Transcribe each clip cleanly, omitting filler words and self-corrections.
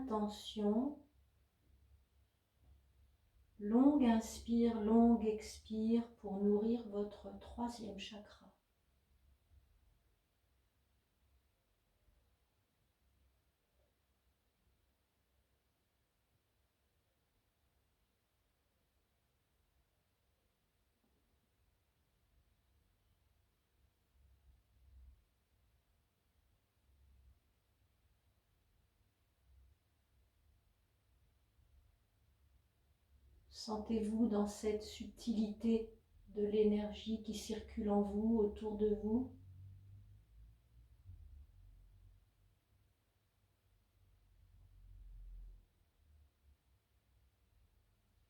intention. Longue inspire, longue expire pour nourrir votre troisième chakra. Sentez-vous dans cette subtilité de l'énergie qui circule en vous, autour de vous.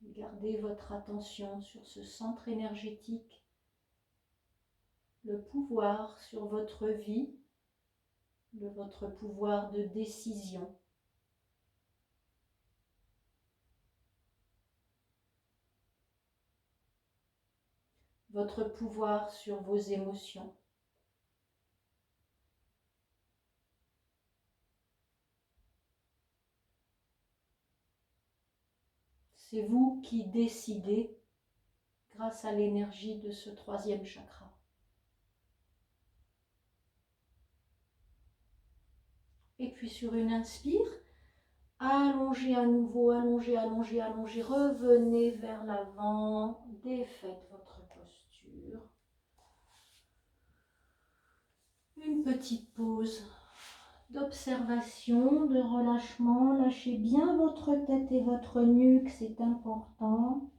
Gardez votre attention sur ce centre énergétique, le pouvoir sur votre vie, votre pouvoir de décision. Votre pouvoir sur vos émotions. C'est vous qui décidez grâce à l'énergie de ce troisième chakra. Et puis sur une inspire, allongez à nouveau, allongez, allongez, allongez, revenez vers l'avant, défaites votre posture. Une petite pause d'observation, de relâchement. Lâchez bien votre tête et votre nuque, c'est important.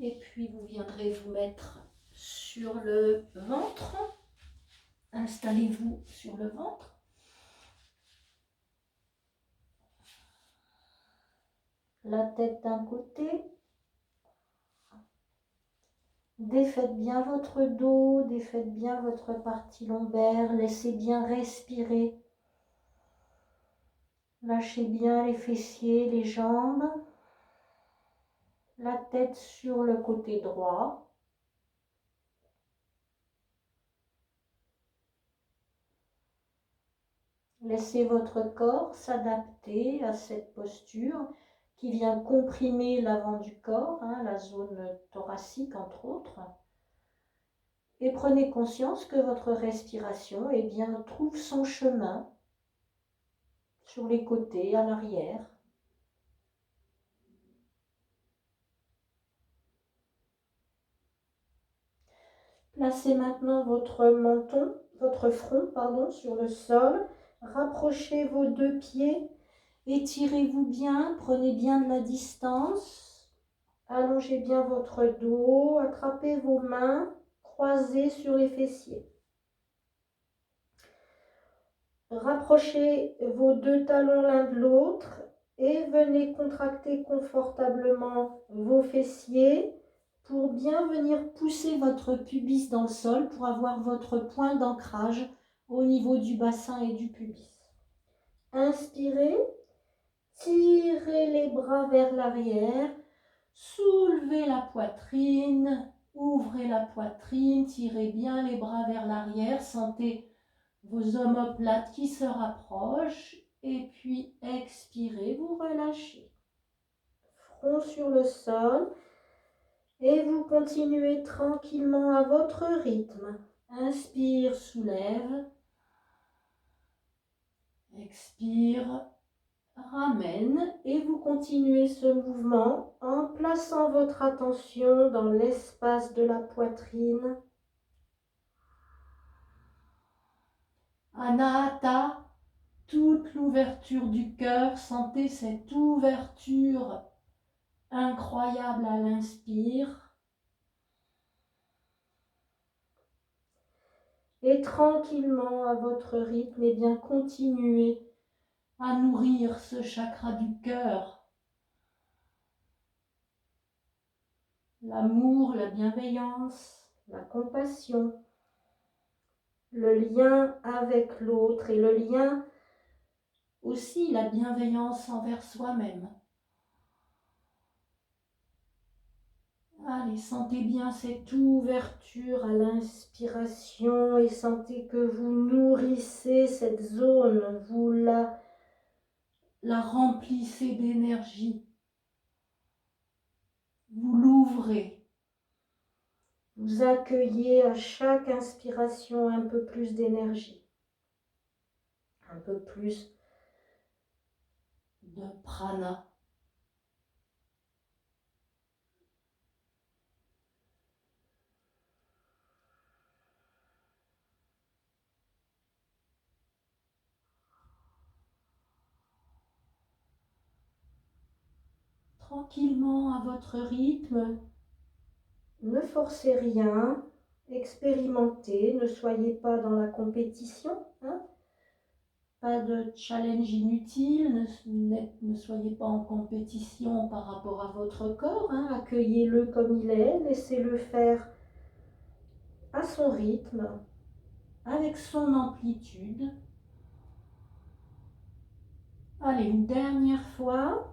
Et puis vous viendrez vous mettre sur le ventre. Installez-vous sur le ventre. La tête d'un côté. Défaites bien votre dos, défaites bien votre partie lombaire. Laissez bien respirer. Lâchez bien les fessiers, les jambes. La tête sur le côté droit. Laissez votre corps s'adapter à cette posture qui vient comprimer l'avant du corps, la zone thoracique entre autres. Et prenez conscience que votre respiration trouve son chemin sur les côtés, à l'arrière. Placez maintenant votre front sur le sol. Rapprochez vos deux pieds. Étirez-vous bien, prenez bien de la distance. Allongez bien votre dos. Attrapez vos mains croisées sur les fessiers. Rapprochez vos deux talons l'un de l'autre et venez contracter confortablement vos fessiers pour bien venir pousser votre pubis dans le sol pour avoir votre point d'ancrage au niveau du bassin et du pubis. Inspirez, tirez les bras vers l'arrière, soulevez la poitrine, ouvrez la poitrine, tirez bien les bras vers l'arrière, sentez vos omoplates qui se rapprochent et puis expirez, vous relâchez. Front sur le sol. Et vous continuez tranquillement à votre rythme. Inspire, soulève. Expire, ramène. Et vous continuez ce mouvement en plaçant votre attention dans l'espace de la poitrine. Anahata, toute l'ouverture du cœur. Sentez cette ouverture incroyable à l'inspire. Et tranquillement, à votre rythme, continuez à nourrir ce chakra du cœur. l'amour, la bienveillance, la compassion, le lien avec l'autre et le lien aussi, la bienveillance envers soi-même. Allez, sentez bien cette ouverture à l'inspiration et sentez que vous nourrissez cette zone, vous la remplissez d'énergie. Vous l'ouvrez. Vous accueillez à chaque inspiration un peu plus d'énergie, un peu plus de prana. Tranquillement à votre rythme, ne forcez rien, expérimentez, ne soyez pas dans la compétition, hein. Pas de challenge inutile, ne soyez pas en compétition par rapport à votre corps, hein. Accueillez-le comme il est, laissez-le faire à son rythme, avec son amplitude. Allez, une dernière fois.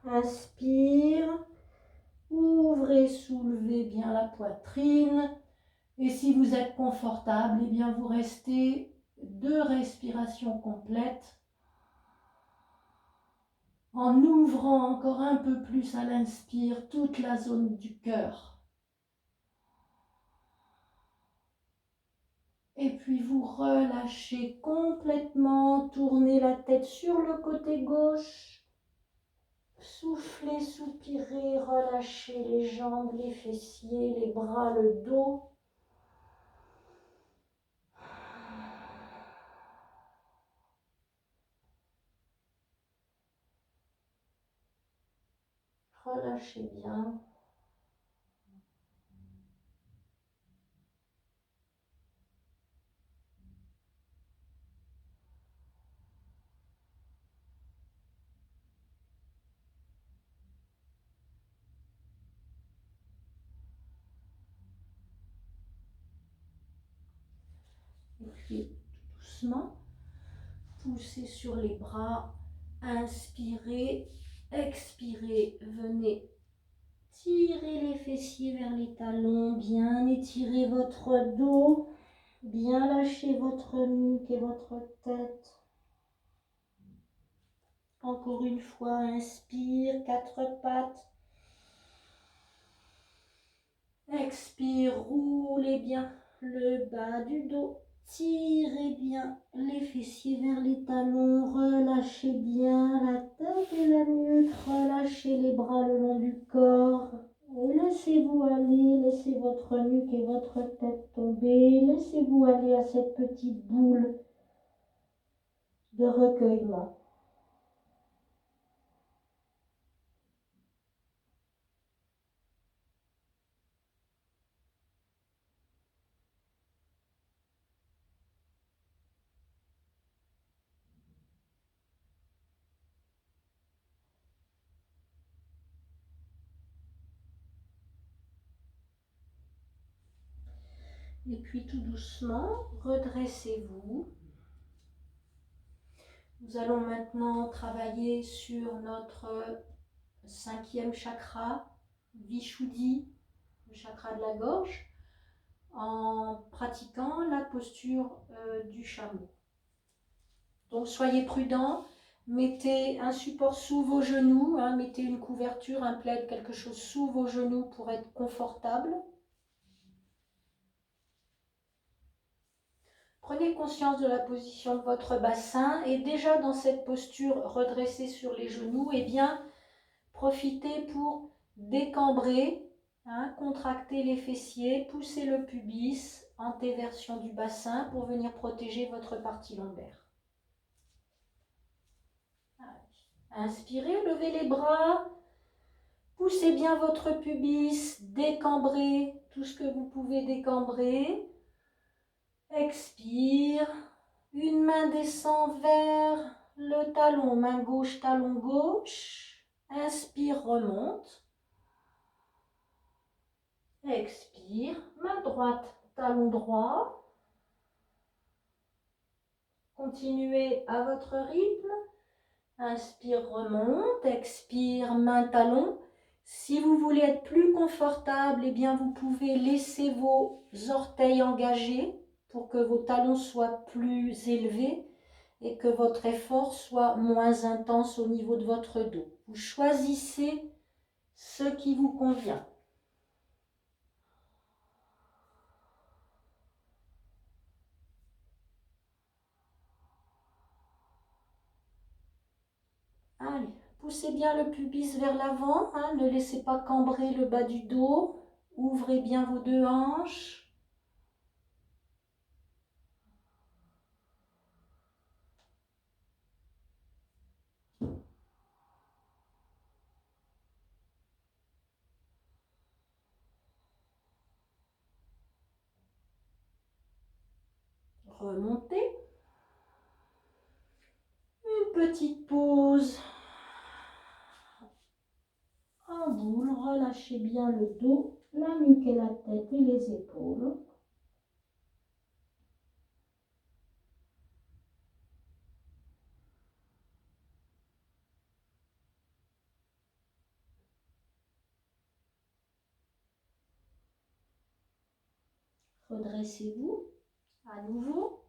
Inspire, ouvrez, soulevez bien la poitrine. Et si vous êtes confortable, eh bien vous restez 2 respirations complètes en ouvrant encore un peu plus à l'inspire toute la zone du cœur. Et puis vous relâchez complètement, tournez la tête sur le côté gauche. Soufflez, soupirez, relâchez les jambes, les fessiers, les bras, le dos. Relâchez bien. Et puis doucement, poussez sur les bras, inspirez, expirez, venez tirer les fessiers vers les talons, bien étirer votre dos, bien lâcher votre nuque et votre tête. Encore une fois, inspire, 4 pattes. Expire, roulez bien le bas du dos. Tirez bien les fessiers vers les talons. Relâchez bien la tête et la nuque. Relâchez les bras le long du corps. Laissez-vous aller. Laissez votre nuque et votre tête tomber. Laissez-vous aller à cette petite boule de recueillement. Et puis tout doucement, redressez-vous. Nous allons maintenant travailler sur notre 5e chakra, Vishuddhi, le chakra de la gorge, en pratiquant la posture du chameau. Donc soyez prudents, mettez un support sous vos genoux, hein, mettez une couverture, un plaid, quelque chose sous vos genoux pour être confortable. Prenez conscience de la position de votre bassin et déjà dans cette posture redressée sur les genoux, eh bien, profitez pour décambrer, hein, contracter les fessiers, pousser le pubis, antéversion du bassin pour venir protéger votre partie lombaire. Inspirez, levez les bras, poussez bien votre pubis, décambrez tout ce que vous pouvez décambrer. Expire, une main descend vers le talon, main gauche, talon gauche. Inspire, remonte. Expire, main droite, talon droit. Continuez à votre rythme. Inspire, remonte, expire, main, talon. Si vous voulez être plus confortable, eh bien vous pouvez laisser vos orteils engagés pour que vos talons soient plus élevés et que votre effort soit moins intense au niveau de votre dos. Vous choisissez ce qui vous convient. Allez, poussez bien le pubis vers l'avant, hein, ne laissez pas cambrer le bas du dos. Ouvrez bien vos deux hanches. Remontez. Une petite pause. En boule, relâchez bien le dos, la nuque et la tête et les épaules. Redressez-vous à nouveau.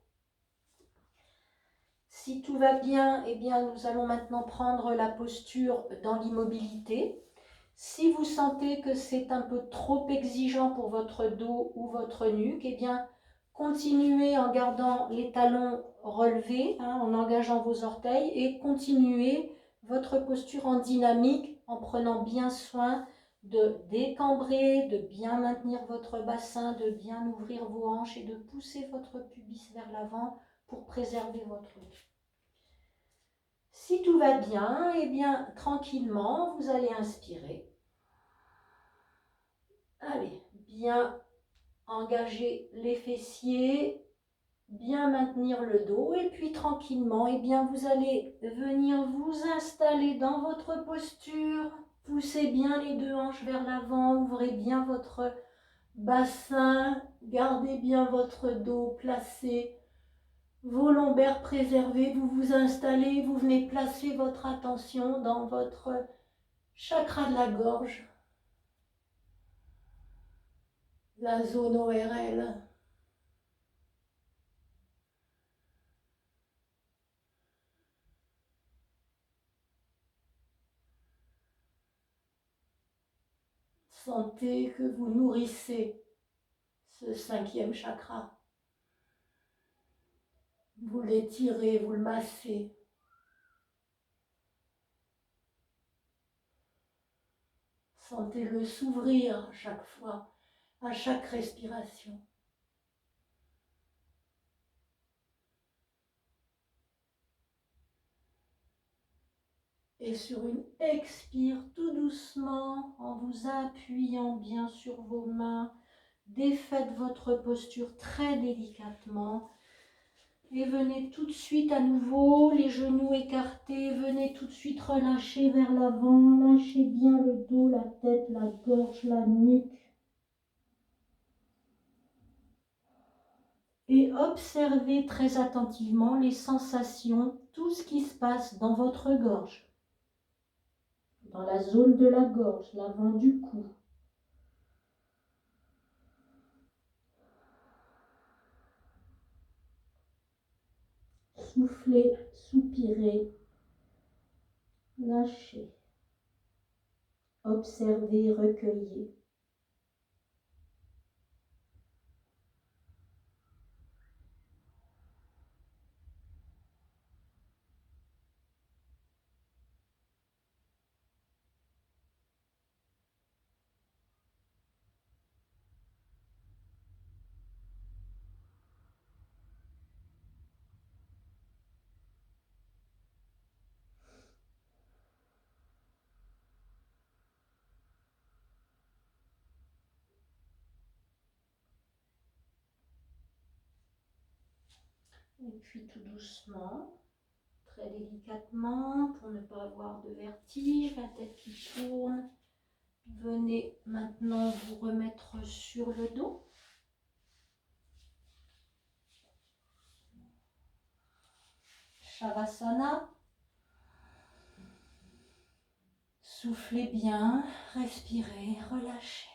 Si tout va bien, eh bien, nous allons maintenant prendre la posture dans l'immobilité. Si vous sentez que c'est un peu trop exigeant pour votre dos ou votre nuque, eh bien, continuez en gardant les talons relevés, hein, en engageant vos orteils et continuez votre posture en dynamique en prenant bien soin de décambrer, de bien maintenir votre bassin, de bien ouvrir vos hanches et de pousser votre pubis vers l'avant pour préserver votre dos. Si tout va bien, eh bien, tranquillement, vous allez inspirer. Allez, bien engager les fessiers, bien maintenir le dos et puis tranquillement, eh bien, vous allez venir vous installer dans votre posture. Poussez bien les deux hanches vers l'avant, ouvrez bien votre bassin, gardez bien votre dos placé, vos lombaires préservés, vous vous installez, vous venez placer votre attention dans votre chakra de la gorge, la zone ORL. Sentez que vous nourrissez ce cinquième chakra. Vous l'étirez, vous le massez. Sentez-le s'ouvrir à chaque fois, à chaque respiration. Et sur une expire tout doucement, en vous appuyant bien sur vos mains, défaites votre posture très délicatement. Et venez tout de suite à nouveau, les genoux écartés, venez tout de suite relâcher vers l'avant, lâchez bien le dos, la tête, la gorge, la nuque. Et observez très attentivement les sensations, tout ce qui se passe dans votre gorge, dans la zone de la gorge, l'avant du cou. Soufflez, soupirez, lâchez. Observez, recueillez. Et puis tout doucement, très délicatement, pour ne pas avoir de vertige, la tête qui tourne, Venez maintenant vous remettre sur le dos. Shavasana. Soufflez bien, respirez, relâchez.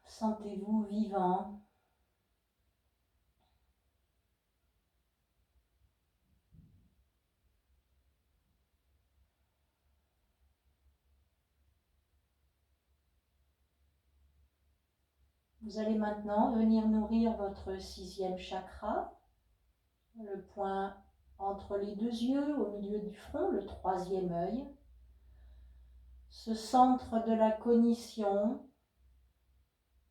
Sentez-vous vivant. Vous allez maintenant venir nourrir votre 6e chakra, le point entre les 2 yeux, au milieu du front, le 3e œil. Ce centre de la cognition,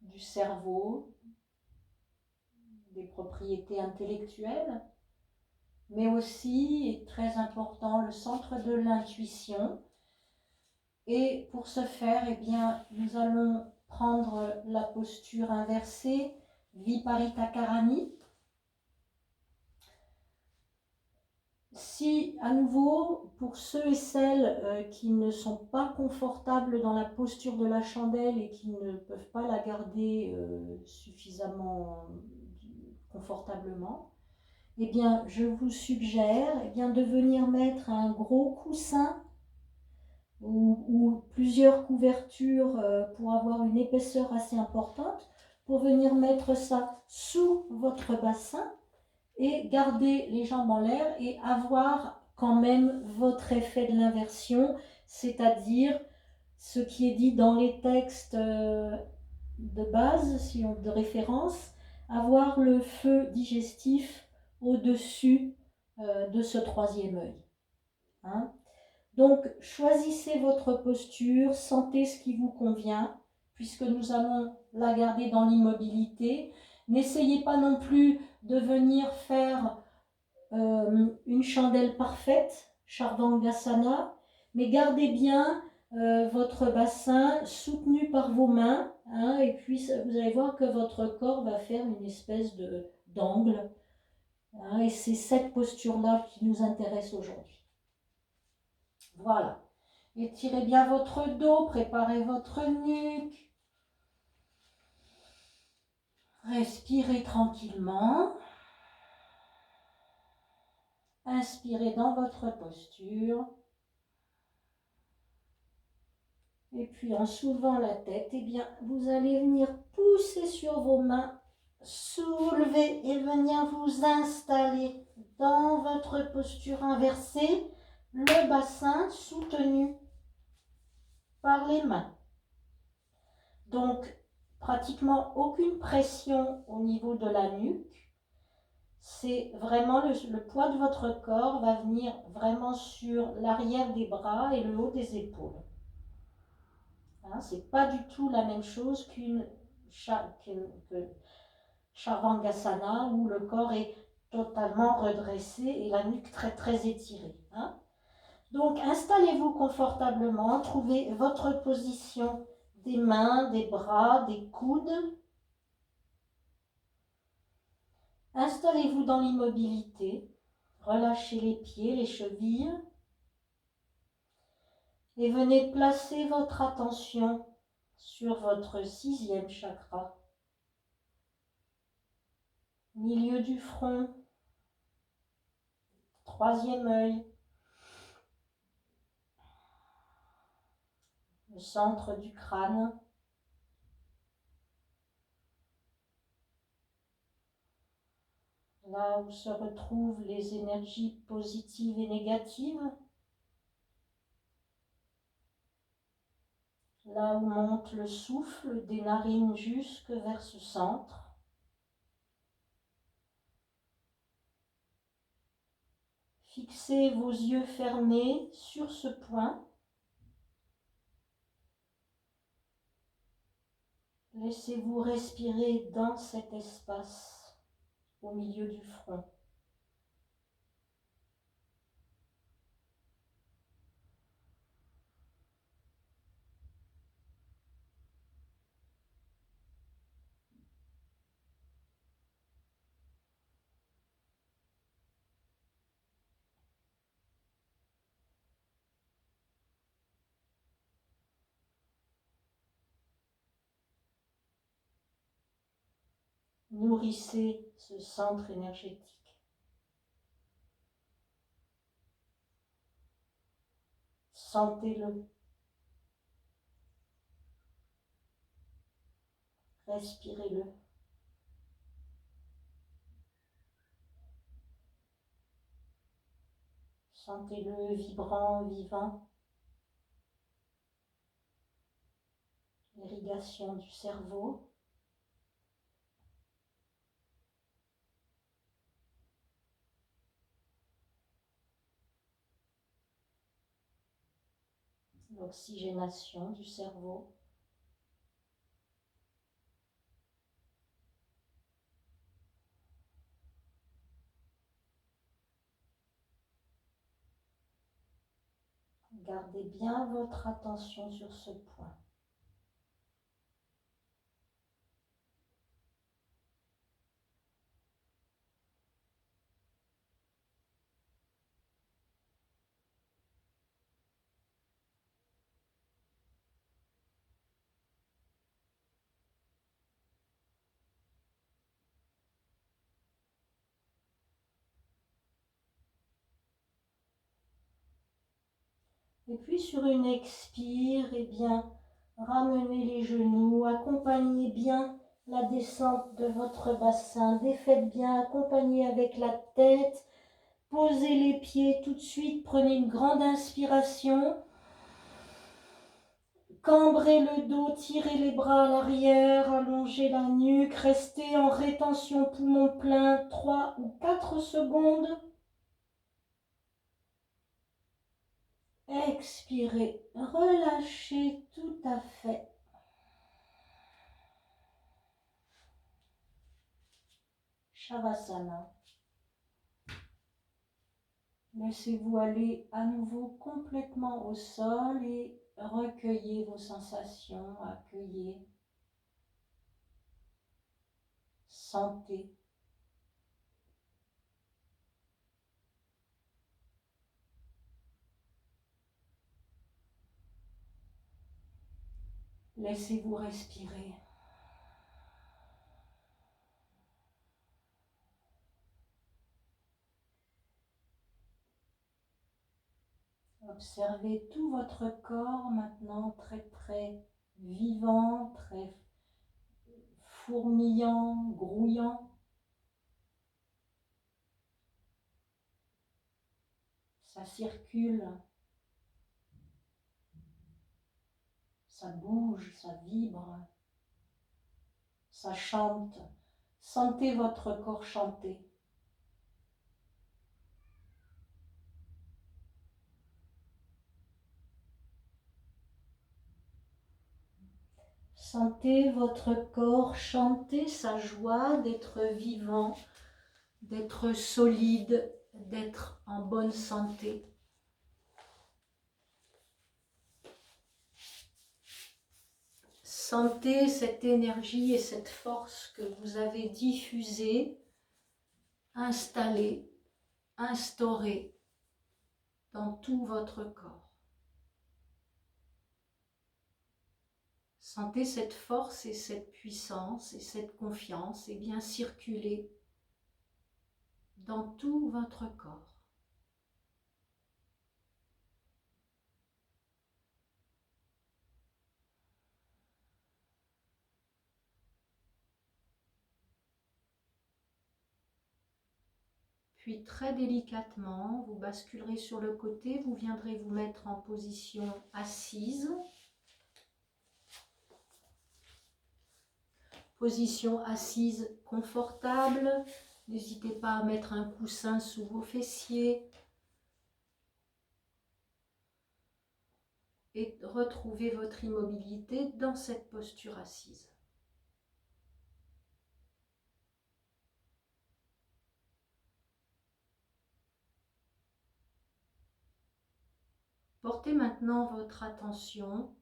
du cerveau, des propriétés intellectuelles, mais aussi, et très important, le centre de l'intuition. Et pour ce faire, eh bien, nous allons prendre la posture inversée, Viparita Karani. Si, à nouveau, pour ceux et celles qui ne sont pas confortables dans la posture de la chandelle et qui ne peuvent pas la garder suffisamment confortablement, eh bien, je vous suggère de venir mettre un gros coussin ou plusieurs couvertures pour avoir une épaisseur assez importante, pour venir mettre ça sous votre bassin et garder les jambes en l'air et avoir quand même votre effet de l'inversion, c'est-à-dire ce qui est dit dans les textes de base, de référence, avoir le feu digestif au-dessus de ce 3e œil. Hein? Donc, choisissez votre posture, sentez ce qui vous convient, puisque nous allons la garder dans l'immobilité. N'essayez pas non plus de venir faire une chandelle parfaite, Charvangasana, mais gardez bien votre bassin soutenu par vos mains, hein, et puis vous allez voir que votre corps va faire une espèce d'angle, hein, et c'est cette posture-là qui nous intéresse aujourd'hui. Voilà. Étirez bien votre dos, préparez votre nuque. Respirez tranquillement. Inspirez dans votre posture. Et puis en soulevant la tête, eh bien, vous allez venir pousser sur vos mains, soulever et venir vous installer dans votre posture inversée, le bassin soutenu par les mains. Donc, pratiquement aucune pression au niveau de la nuque. C'est vraiment le poids de votre corps va venir vraiment sur l'arrière des bras et le haut des épaules. Hein, c'est pas du tout la même chose que Shavasana où le corps est totalement redressé et la nuque très très étirée. Hein. Donc installez-vous confortablement, trouvez votre position des mains, des bras, des coudes. Installez-vous dans l'immobilité, relâchez les pieds, les chevilles et venez placer votre attention sur votre 6e chakra, milieu du front, 3e œil, le centre du crâne, là où se retrouvent les énergies positives et négatives, là où monte le souffle des narines jusque vers ce centre. Fixez vos yeux fermés sur ce point. Laissez-vous respirer dans cet espace au milieu du front. Nourrissez ce centre énergétique. Sentez-le. Respirez-le. Sentez-le vibrant, vivant. L'irrigation du cerveau. L'oxygénation du cerveau. Gardez bien votre attention sur ce point. Et puis sur une expire, eh bien, ramenez les genoux, accompagnez bien la descente de votre bassin, défaites bien, accompagnez avec la tête, posez les pieds tout de suite, prenez une grande inspiration, cambrez le dos, tirez les bras à l'arrière, allongez la nuque, restez en rétention poumon plein 3 ou 4 secondes. Expirez, relâchez tout à fait. Shavasana. Laissez-vous aller à nouveau complètement au sol et recueillez vos sensations, accueillez, sentez. Laissez-vous respirer. Observez tout votre corps maintenant très vivant, très fourmillant, grouillant. Ça circule, ça bouge, ça vibre, ça chante. Sentez votre corps chanter. Sentez votre corps chanter sa joie d'être vivant, d'être solide, d'être en bonne santé. Sentez cette énergie et cette force que vous avez diffusée, installée, instaurée dans tout votre corps. Sentez cette force et cette puissance et cette confiance et bien circuler dans tout votre corps. Puis très délicatement, vous basculerez sur le côté, vous viendrez vous mettre en position assise. Position assise confortable. N'hésitez pas à mettre un coussin sous vos fessiers. Et retrouvez votre immobilité dans cette posture assise. Portez maintenant votre attention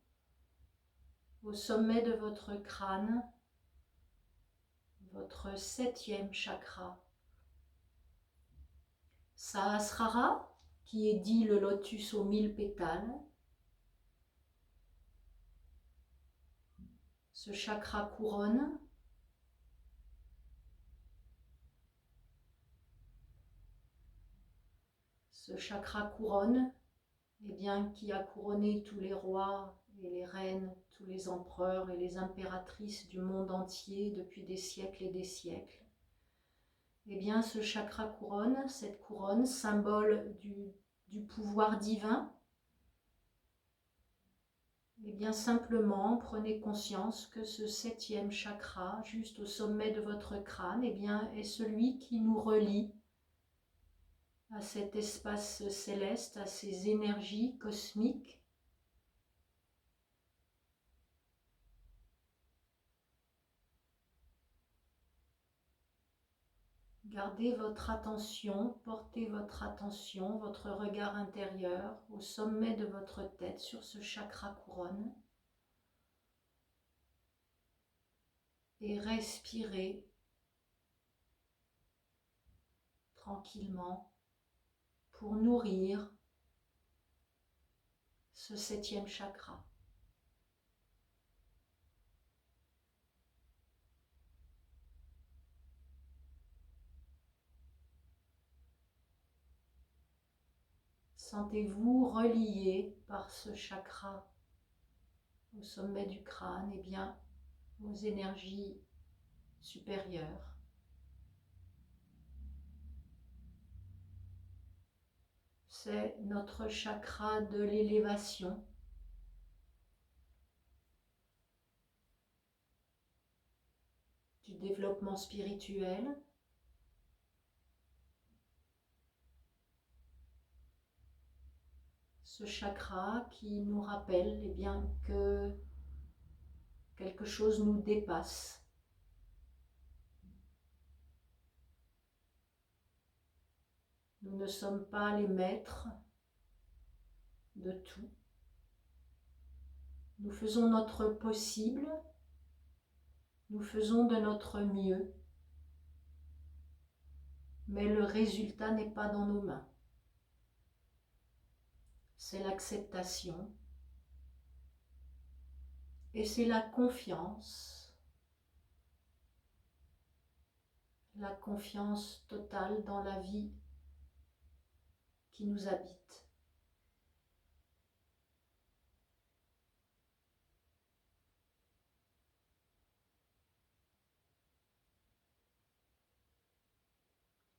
au sommet de votre crâne, votre 7e chakra. Sahasrara, qui est dit le lotus aux 1000 pétales. Ce chakra couronne ce chakra couronne, eh bien, qui a couronné tous les rois et les reines, tous les empereurs et les impératrices du monde entier depuis des siècles et des siècles. Eh bien, ce chakra couronne, cette couronne, symbole du pouvoir divin, eh bien, simplement, prenez conscience que ce 7e chakra, juste au sommet de votre crâne, eh bien, est celui qui nous relie à cet espace céleste, à ces énergies cosmiques. Gardez votre attention, portez votre attention, votre regard intérieur au sommet de votre tête sur ce chakra couronne et respirez tranquillement pour nourrir ce 7e chakra. Sentez-vous relié par ce chakra au sommet du crâne, eh bien, aux énergies supérieures. C'est notre chakra de l'élévation. Du développement spirituel. Ce chakra qui nous rappelle eh bien, que quelque chose nous dépasse. Nous ne sommes pas les maîtres de tout. Nous faisons notre possible, nous faisons de notre mieux, mais le résultat n'est pas dans nos mains. C'est l'acceptation et c'est la confiance totale dans la vie qui nous habite.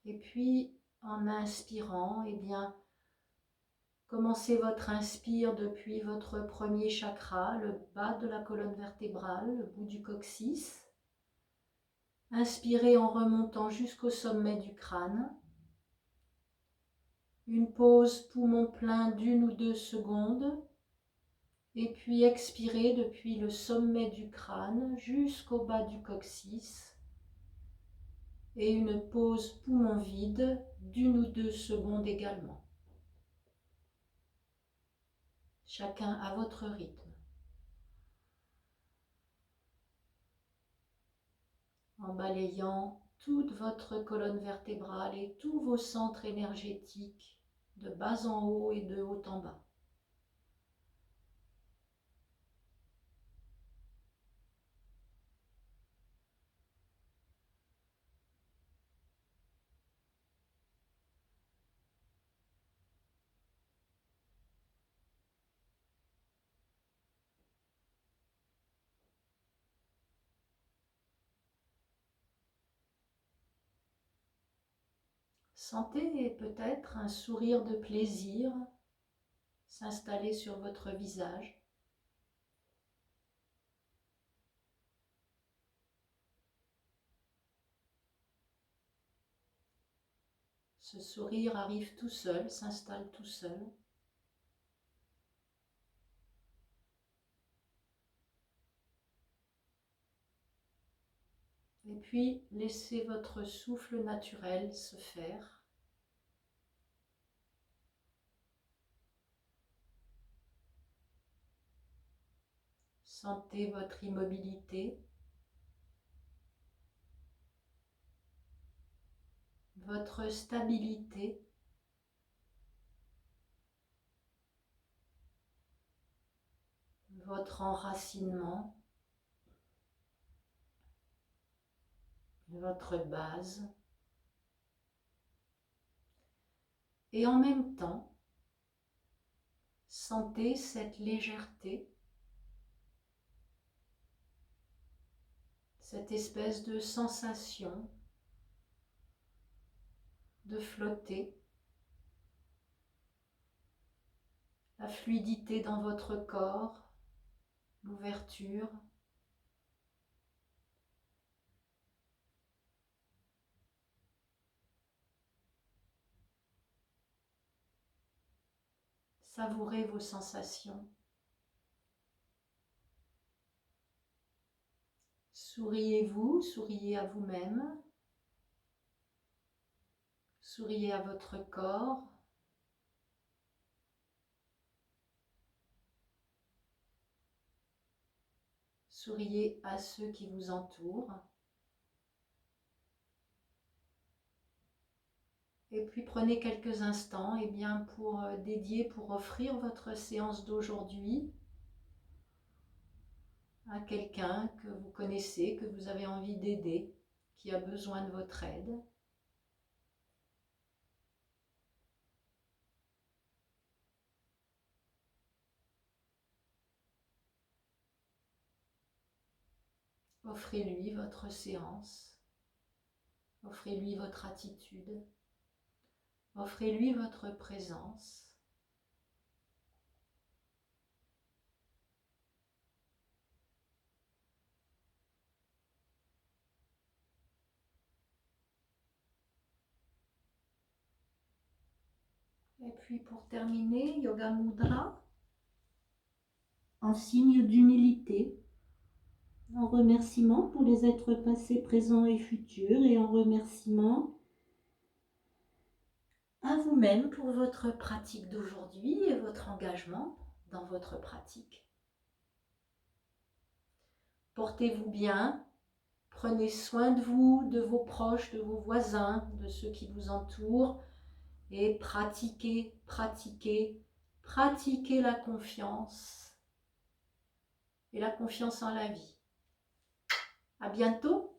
Et puis, en inspirant, eh bien, commencez votre inspire depuis votre premier chakra, le bas de la colonne vertébrale, le bout du coccyx. Inspirez en remontant jusqu'au sommet du crâne. Une pause poumon plein d'1 ou 2 secondes. Et puis expirez depuis le sommet du crâne jusqu'au bas du coccyx. Et une pause poumon vide d'1 ou 2 secondes également. Chacun à votre rythme. En balayant toute votre colonne vertébrale et tous vos centres énergétiques de bas en haut et de haut en bas. Sentez peut-être un sourire de plaisir s'installer sur votre visage. Ce sourire arrive tout seul, s'installe tout seul. Et puis, laissez votre souffle naturel se faire. Sentez votre immobilité, votre stabilité, votre enracinement, votre base. Et en même temps, sentez cette légèreté, cette espèce de sensation de flotter, la fluidité dans votre corps, l'ouverture. Savourez vos sensations. Souriez-vous, souriez à vous-même, souriez à votre corps. Souriez à ceux qui vous entourent. Et puis prenez quelques instants pour dédier, pour offrir votre séance d'aujourd'hui à quelqu'un que vous connaissez, que vous avez envie d'aider, qui a besoin de votre aide. Offrez-lui votre séance, offrez-lui votre attitude, offrez-lui votre présence. Et puis pour terminer, Yoga Mudra, en signe d'humilité, en remerciement pour les êtres passés, présents et futurs, et en remerciement à vous-même pour votre pratique d'aujourd'hui et votre engagement dans votre pratique. Portez-vous bien, prenez soin de vous, de vos proches, de vos voisins, de ceux qui vous entourent, et pratiquez, pratiquez, pratiquez la confiance et la confiance en la vie. À bientôt!